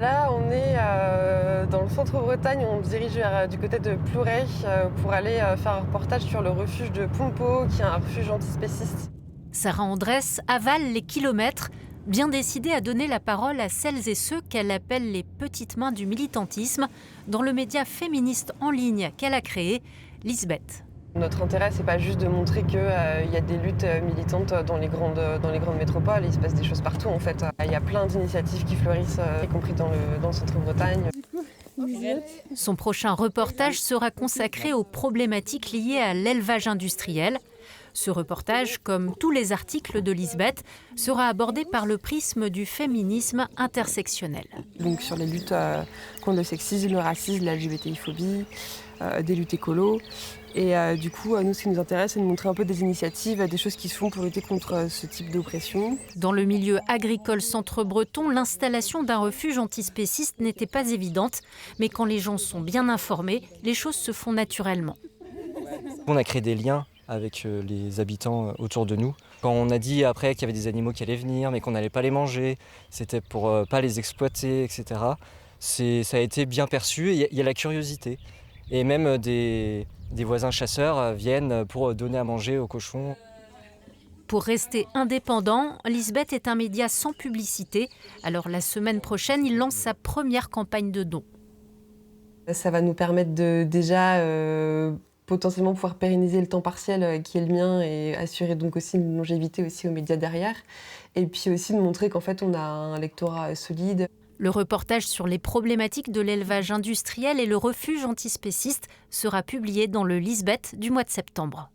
Là, on est dans le centre-Bretagne, on se dirige du côté de Plouray pour aller faire un reportage sur le refuge de Pompeau, qui est un refuge antispéciste. Sarah Andrès avale les kilomètres, bien décidée à donner la parole à celles et ceux qu'elle appelle les petites mains du militantisme dans le média féministe en ligne qu'elle a créé, Lisbeth. Notre intérêt, c'est pas juste de montrer qu'il y a des luttes militantes dans les grandes métropoles. Il se passe des choses partout, en fait. Il y a plein d'initiatives qui fleurissent, y compris dans le centre-Bretagne. Son prochain reportage sera consacré aux problématiques liées à l'élevage industriel. Ce reportage, comme tous les articles de Lisbeth, sera abordé par le prisme du féminisme intersectionnel. Donc sur les luttes contre le sexisme, le racisme, la LGBTI-phobie, des luttes écolo. Et du coup, nous, ce qui nous intéresse, c'est de montrer un peu des initiatives, des choses qui se font pour lutter contre ce type d'oppression. Dans le milieu agricole centre-breton, l'installation d'un refuge antispéciste n'était pas évidente. Mais quand les gens sont bien informés, les choses se font naturellement. On a créé des liens avec les habitants autour de nous. Quand on a dit après qu'il y avait des animaux qui allaient venir, mais qu'on n'allait pas les manger, c'était pour pas les exploiter, etc. Ça a été bien perçu, il y a la curiosité. Et même des voisins chasseurs viennent pour donner à manger aux cochons. Pour rester indépendant, Lisbeth est un média sans publicité. Alors la semaine prochaine, il lance sa première campagne de dons. Ça va nous permettre de déjà potentiellement pouvoir pérenniser le temps partiel qui est le mien et assurer donc aussi une longévité aussi aux médias derrière. Et puis aussi de montrer qu'en fait on a un lectorat solide. Le reportage sur les problématiques de l'élevage industriel et le refuge antispéciste sera publié dans le Lisbeth du mois de septembre.